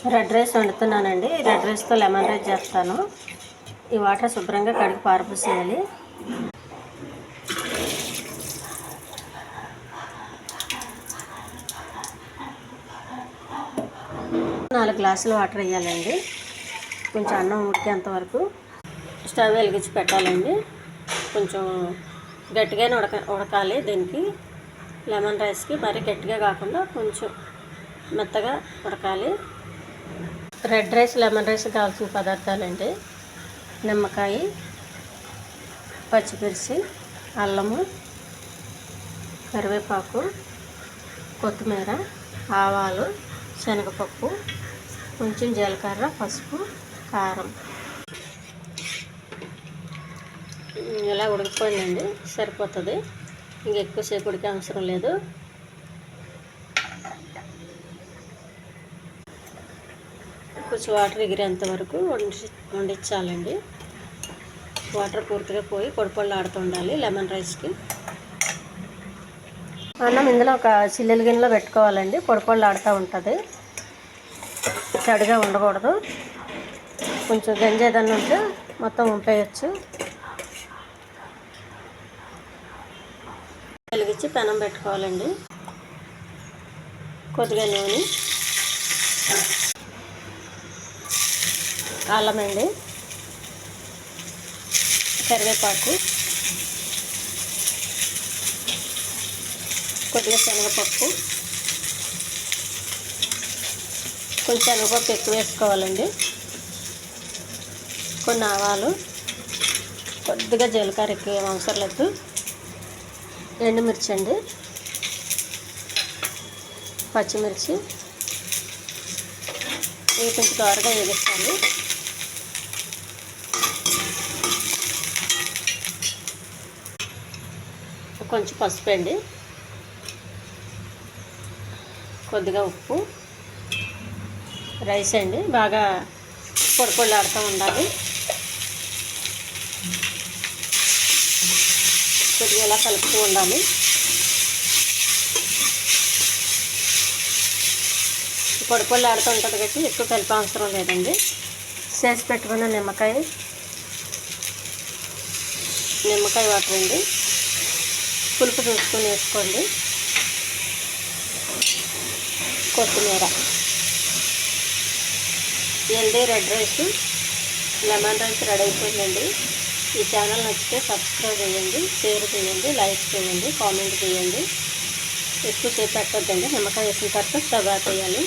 Red rice వండుతున్నానండి. Red రైస్తో lemon rice చేస్తాను. ఈ వాటర్ శుభ్రంగా కడిగి పారపోసేయాలి. నాలుగు గ్లాసులు వాటర్ వేయాలండి. కొంచెం అన్నం ఉడికేంత వరకు స్టవ్ వెలిగించి పెట్టాలండి. కొంచెం గట్టిగానే ఉడకాలి. దీనికి లెమన్ రైస్కి మరీ గట్టిగా కాకుండా కొంచెం మెత్తగా ఉడకాలి. రెడ్ రైస్ లెమన్ రైస్ కావాల్సిన పదార్థాలండి: నిమ్మకాయ, పచ్చిమిర్చి, అల్లము, కరివేపాకు, కొత్తిమీర, ఆవాలు, శనగపప్పు, కొంచెం జీలకర్ర, పసుపు, కారం. ఇలా ఉడికిపోయిందండి, సరిపోతుంది. ఇంకెక్కువసేపు ఉడికే అవసరం లేదు. కొంచెం వాటర్ ఎగిరేంత వరకు వండించాలండి. వాటర్ పూర్తిగా పోయి పొడి ఆడుతూ ఉండాలి లెమన్ రైస్కి. అన్నం ఇందులో ఒక చిల్లుల గిన్నెలో పెట్టుకోవాలండి. పొడి ఆడుతూ ఉంటుంది. తడిగా ఉండకూడదు. కొంచెం గంజి ఏదన్నా ఉంటే మొత్తం వంపేయచ్చు. వెలిగించి పెనం పెట్టుకోవాలండి. కొద్దిగా నూనె, అల్లం అండి, కరివేపాకు, కొద్దిగా శనగపప్పు, కొంచెం శనగపప్పు ఎక్కువ వేసుకోవాలండి. కొన్ని ఆవాలు, కొద్దిగా జీలకర్ర ఎక్కువ అవసరం లేదు. ఎండుమిర్చి అండి, పచ్చిమిర్చి ఇవి కొంచెం దోరగా వేగిస్తాను. కొంచెం పసుపు అండి, కొద్దిగా ఉప్పు, రైస్ అండి. బాగా పొడిలాడుతూ ఉండాలి. కొద్దిగా ఇలా కలుపుతూ ఉండాలి. పొడిలాడుతూ ఉంటుంది కాబట్టి ఎక్కువ కలిపే అవసరం లేదండి. చేసి పెట్టుకున్న నిమ్మకాయ వాటర్ అండి. పులుపు చూసుకొని వేసుకోండి. కొత్తిమీర. Healthy red rice lemon rice ready అయిపోయిందండి. ఈ ఛానల్ నచ్చితే సబ్స్క్రైబ్ చేయండి, షేర్ చేయండి, లైక్ చేయండి, కామెంట్ చేయండి. ఎక్కువసేపు పెట్టొద్దండి. నిమ్మకాయ వేసిన తర్వాత స్టవ్ ఆపేయాలి.